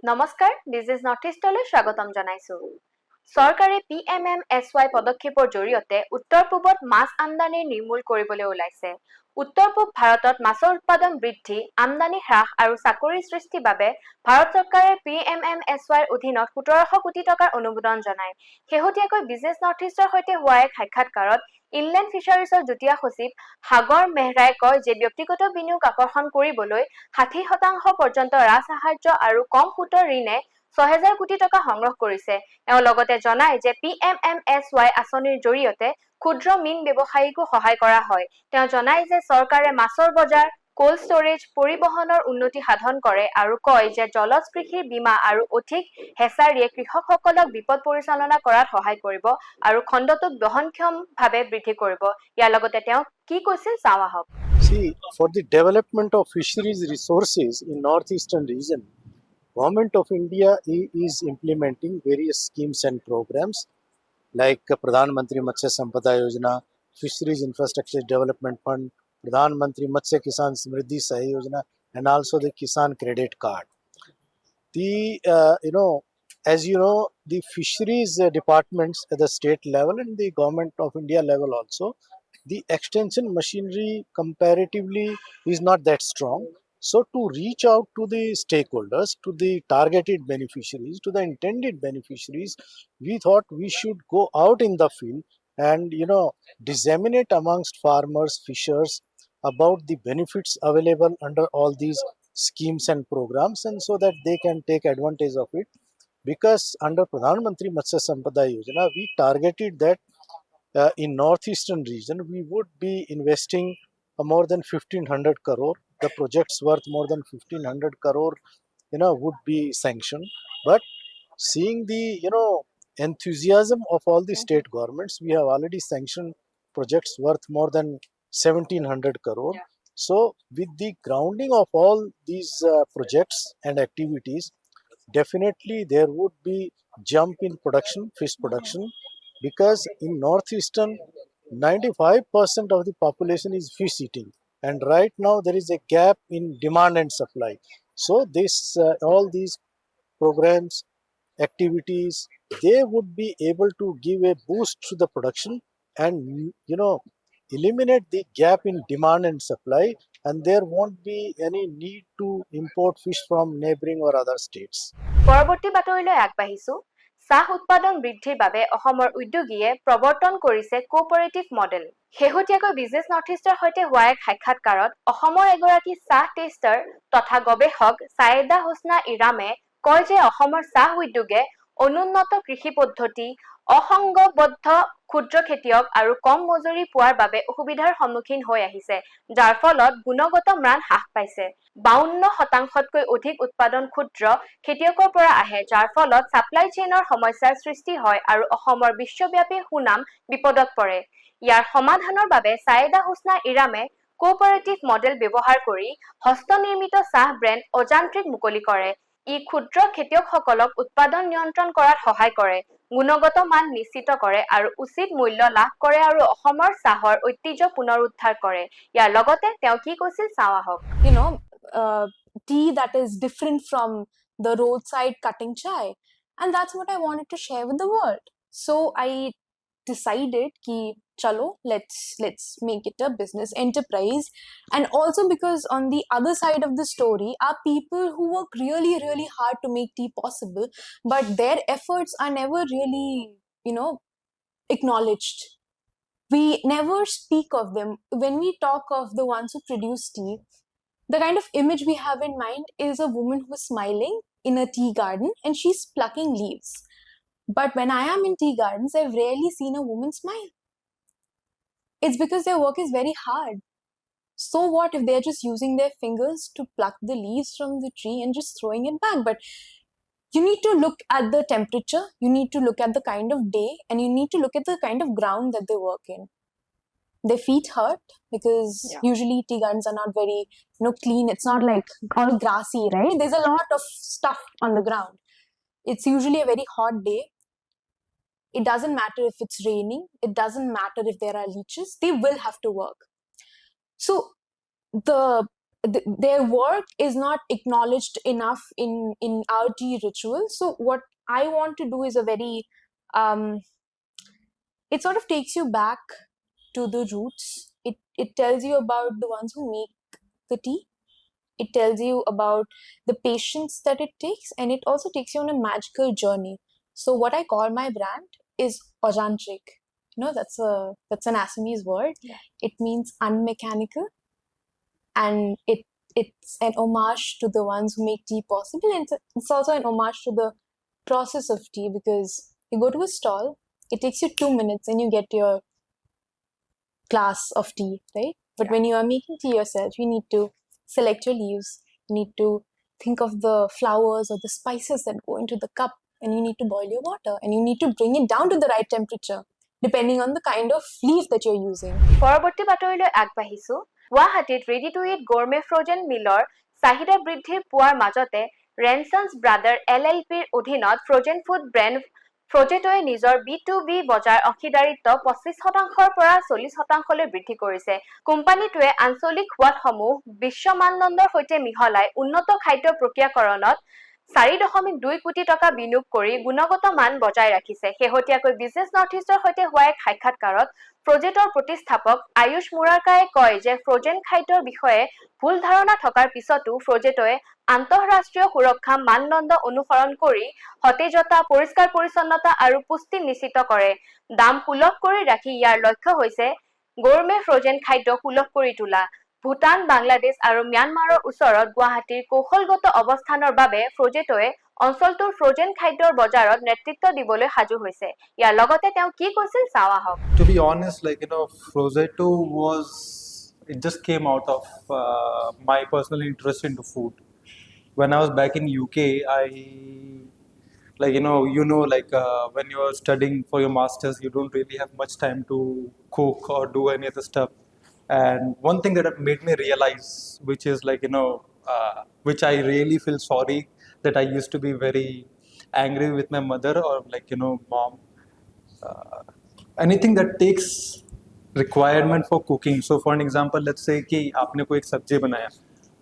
নমস্কাৰ, this is north ইষ্টলৈ স্বাগতম জনাইছো। চৰকাৰে PMMSY পদক্ষেপৰ জৰিয়তে উত্তৰ পূবত মাছ আমদানি নিৰ্মূল কৰিবলৈ ওলাইছে। উত্তৰ পূব ভাৰতত মাছৰ উৎপাদন বৃদ্ধি, আমদানি হ্ৰাস আৰু চাকৰি সৃষ্টিৰ বাবে ভাৰত চৰকাৰে PMMSY অধীনত 1700 কোটি টকাৰ অনুমোদন জনায়। শেহতীয়াকৈ বিজনেছ নৰ্থ ইষ্টৰ সৈতে হোৱা এক সাক্ষাৎকাৰত ইনলেণ্ড ফিচাৰিজৰ যুটীয়া সচিব সাগৰ মেহৰাই কয় যে ব্যক্তিগত বিনিয়োগ আকৰ্ষণ কৰিবলৈ 60% পৰ্যন্ত ৰাজসাহায্য আৰু কম সুতৰ ঋণে 6000 কোটি টকা সংগ্ৰহ কৰিছে। এওঁ লগতে জনায় যে PMMSY আঁচনিৰ জৰিয়তে ক্ষুদ্ৰ মীন ব্যৱসায়ীকো সহায় কৰা হয়। তেওঁ জনায় যে চৰকাৰে মাছৰ বজাৰ, কোল্ড ষ্টোৰেজ, পৰিবহনৰ উন্নতি সাধন কৰে আৰু কয় যে জলজ কৃষিৰ বীমা আৰু অধিক হেচাৰীয়ে কৃষকসকলক বিপদ পৰিচালনা কৰাত সহায় কৰিব আৰু খণ্ডটোক বহনক্ষমভাৱে বৃদ্ধি কৰিব। ইয়াৰ লগতে তেওঁ কি কৈছিল চাওঁ আহক। See, for the development of fisheries resources in northeastern region, Government of India is implementing various schemes and programs like Pradhan Mantri Matsya Sampada Yojana, Fisheries Infrastructure Development Fund, Pradhan Mantri Matsya Kisan Samriddhi Sahay Yojana, and also the Kisan Credit Card. As you know, the fisheries departments at the state level and the Government of India level also, the extension machinery comparatively is not that strong. So to reach out to the stakeholders, to the targeted beneficiaries, to the intended beneficiaries, we thought we should go out in the field and disseminate amongst farmers, fishers about the benefits available under all these schemes and programs, and so that they can take advantage of it. Because under Pradhan Mantri Matsya Sampada Yojana, we targeted that in northeastern region we would be investing more than 1500 crore. The projects worth more than 1500 crore would be sanctioned. But seeing the enthusiasm of all the state governments, we have already sanctioned projects worth more than 1700 crore. So with the grounding of all these projects and activities, definitely there would be jump in production, fish production, because in northeastern 95% of the population is fish eating, and right now there is a gap in demand and supply. So this all these programs, activities, they would be able to give a boost to the production and eliminate the gap in demand and supply, and there won't be any need to import fish from neighboring or other states. পৰৱৰ্তী বাতৰিলৈ আগবাঢ়িছো। চাহ উৎপাদন বৃদ্ধিৰ বাবে অসমৰ উদ্যোগীয়ে প্ৰৱৰ্তন কৰিছে cooperative model. শেহতীয়াকৈ বিজনেছ নৰ্থ ইষ্টৰ সৈতে হোৱা এক সাক্ষাৎকাৰত অসমৰ এগৰাকী চাহ টেষ্টাৰ তথা গৱেষক ছায়েদা হোসনা ইৰামে কয় যে অসমৰ চাহ উদ্যোগে অনুন্নত কৃষি পদ্ধতি, অসংগবদ্ধ ক্ষুদ্ৰ খেতিয়ক আৰু কম মজুৰি পোৱাৰ বাবে অসুবিধাৰ সন্মুখীন হৈ আহিছে, যাৰ ফলত গুণগত মান হ্ৰাস পাইছে। 52%তকৈ অধিক উৎপাদন ক্ষুদ্ৰ খেতিয়কৰ পৰা আহে, যাৰ ফলত সাপ্লাই চেইনৰ সমস্যাৰ সৃষ্টি হয় আৰু অসমৰ বিশ্বব্যাপী সুনাম বিপদত পৰে। ইয়াৰ সমাধানৰ বাবে ছায়েদা হোসনা ইৰামে কোঅপাৰেটিভ মডেল ব্যৱহাৰ কৰি হস্তনিৰ্মিত চাহ ব্ৰেণ্ড অযান্ত্ৰিক মুকলি কৰে। ই ক্ষুদ্ৰ খেতিয়কসকলক উৎপাদন নিয়ন্ত্ৰণ কৰাত সহায় কৰে, গুণগত মান নিশ্চিত কৰে আৰু উচিত মূল্য লাভ কৰে আৰু অসমৰ চাহৰ ঐতিহ্য পুনৰুদ্ধাৰ কৰে। ইয়াৰ লগতে তেওঁ কি কৈছিল চাওঁ আহক। Tea that is different from the roadside cutting chai, and that's what I wanted to share with the world. So I decided ki chalo, let's make it a business enterprise. And also because on the other side of the story are people who work really hard to make tea possible, but their efforts are never really acknowledged. We never speak of them. When we talk of the ones who produce tea, the kind of image we have in mind is a woman who is smiling in a tea garden and she's plucking leaves. But when I am in tea gardens, I've rarely seen a woman smile. It's because their work is very hard. So what if they're just using their fingers to pluck the leaves from the tree and just throwing it back? But you need to look at the temperature, you need to look at the kind of day, and you need to look at the kind of ground that they work in. Their feet hurt because usually tea gardens are not very clean. It's not like all grassy, right? There's a lot of stuff on the ground. It's usually a very hot day. It doesn't matter if it's raining. It doesn't matter if there are leeches. They will have to work. So the their work is not acknowledged enough in our tea ritual. So what I want to do is a very it sort of takes you back to the roots. It tells you about the ones who make the tea. It tells you about the patience that it takes, and it also takes you on a magical journey. So what I call my brand is Ojantric. That's an Assamese word. Yeah. It means unmechanical, and it's an homage to the ones who make tea possible, and it's also an homage to the process of tea, because you go to a stall, it takes you 2 minutes and you get your glass of tea, right? But Yeah. when you are making tea yourself, you need to select your leaves, you need to think of the flowers or the spices that go into the cup, and you need to boil your water, and you need to bring it down to the right temperature depending on the kind of leaf that you're using. পৰৱৰ্তী বাতৰিলৈ আগবাঢ়িছো। গুৱাহাটীত ready to ইট গৰমে frozen মিলৰ চাহিদা বৃদ্ধি পোৱাৰ মাজতে ৰেনছন্স brother LLPৰ অধীনত ফ্ৰজেন ফুড ব্ৰেণ্ড ফ্ৰজেটোৱে নিজৰ B2B বজাৰ অংশীদাৰিত্ব 25%ৰ পৰা 40%লৈ বৃদ্ধি কৰিছে। কোম্পানীটোৱে আঞ্চলিক সোৱাদসমূহ বিশ্ব মানদণ্ডৰ সৈতে মিহলাই উন্নত খাদ্য প্ৰক্ৰিয়াকৰণত 4.2 কোটি টকা বিনিয়োগ কৰি গুণগত মান বজাই ৰাখিছে। শেহতীয়াকৈ বিজনেছ নৰ্থ ইষ্টৰ সৈতে হোৱা এক সাক্ষাৎকাৰত ফ্ৰজেটৰ প্ৰতিষ্ঠাপক আয়ুষ মুৰাৰকায়ে কয় যে ফ্ৰজেন খাদ্যৰ বিষয়ে ভুল ধাৰণা থকাৰ পিছতো ফ্ৰজেটোৱে আন্তঃৰাষ্ট্ৰীয় সুৰক্ষা মানদণ্ড অনুসৰণ কৰি সতেজতা, পৰিষ্কাৰ পৰিচ্ছন্নতা আৰু পুষ্টি নিশ্চিত কৰে। দাম সুলভ কৰি ৰাখি ইয়াৰ লক্ষ্য হৈছে গৰমে ফ্ৰজেন খাদ্য সুলভ কৰি তোলা। ভূটান, বাংলাদেশ আৰু ম্যানমাৰৰ ওচৰত গুৱাহাটীৰ কৌশলগত অৱস্থানৰ বাবে ফ্ৰজেটোৱে অঞ্চলটোৰ ফ্ৰজেন খাদ্যৰ বজাৰত নেতৃত্ব দিবলৈ সাজু হৈছে। ইয়াৰ লগতে তেওঁ কি কৈছিল চাওঁ আহক। To be honest, Frozetto it just came out of my personal interest into food. When I was back in UK, when you're studying for your masters, you don't really have much time to cook or do any other stuff. And one thing that made me realize, which is which I really feel sorry, that I used to be very angry with my mother or mom. Anything that takes requirement for cooking. So for an example, let's say कि आपने कोई एक सब्जी बनाया,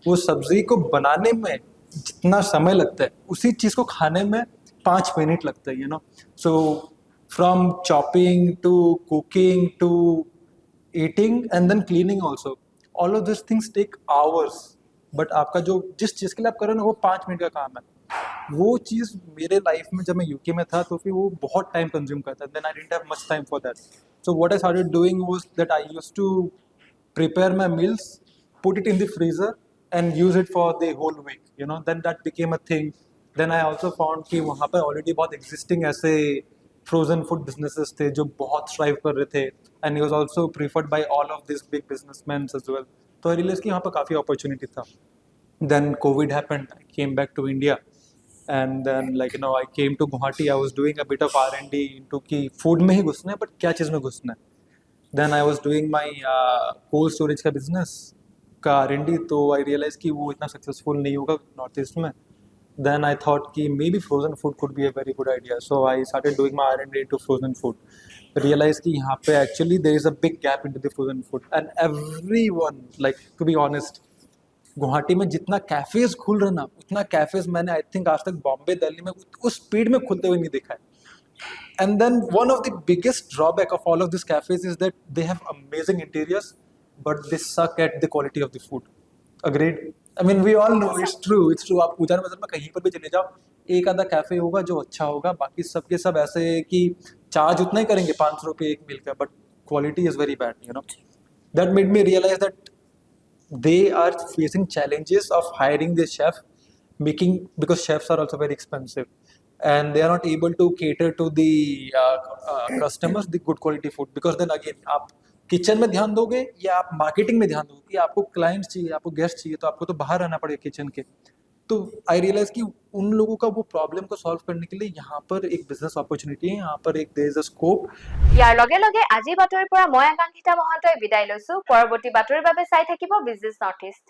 वो सब्जी को बनाने में जितना समय लगता है उसी चीज़ को खाने में 5 मिनट लगता है, So from chopping to cooking to eating and then cleaning also, all of these things take hours. But आपका जो जिस चीज़ के लिए आप कर रहे हो ना, वो 5 मिनट का काम है। वो चीज़ मेरे लाइफ में जब मैं यूके में था तो फिर वो बहुत टाइम कंज्यूम करता, then I didn't have much time for that. So what I started doing was that I used to prepare my meals, put it in the freezer and use it for the whole week, then that became a thing. Then I also found कि वहाँ पर already बहुत existing ऐसे frozen food businesses थे जो बहुत strive कर रहे थे, and he was also preferred by all of this big businessman as well. तो आई रियलाइज कि यहाँ पर काफ़ी अपॉर्चुनिटी था। Then COVID happened, I came back to India, and then I came to Guwahati. I was doing a bit of R&D into कि food में ही घुसना है, but क्या चीज़ में घुसना है। Then I was doing my cold storage का business का R&D, तो I realized कि वो इतना successful नहीं होगा North East में। Then I thought कि maybe frozen food could be a very good idea, so I started doing my R&D into frozen food. Realized कि यहाँ पे actually there is a big gap into the frozen food, and everyone, to be honest, Guwahati में जितना cafes खुल रहे ना, उतना cafes मैंने आई थिंक आज तक बॉम्बे, दिल्ली में उस स्पीड में खुलते हुए नहीं देखा है। And then one of the biggest drawback of all of this cafes is that they have amazing interiors but they suck at the quality of the food. Agreed? I mean we all know it's true. आप पूजा बाजार में कहीं पर भी चले जाओ, एक आधा कैफे होगा जो अच्छा होगा, बाकी सबके सब ऐसे है कि चार्ज उतना ही करेंगे 500 रुपये एक मील का, but quality is very bad, that made me realise that they are facing challenges of hiring the chef, because chefs are also very expensive, and they are not able to cater to the customers the good quality food, because then again आप kitchen में ध्यान दोगे या आप marketing में ध्यान दोगे कि आपको क्लाइंट्स चाहिए, आपको गेस्ट चाहिए, तो आपको तो बाहर रहना पड़ेगा किचन के। तो आई रियलाइज कि उन लोगों का वो प्रॉब्लम को सॉल्व करने के लिए यहाँ पर एक बिजनेस अपॉर्चुनिटी है, यहाँ पर एक देयर इज अ स्कोप। ইয়াৰ লগে লগে আজি বাতৰিৰ পৰা মই আকাংক্ষিতা মহন্তই বিদায় লৈছো। পৰৱৰ্তী বাতৰিৰ বাবে চাই থাকিব বিজনেছ নৰ্থ ইষ্ট।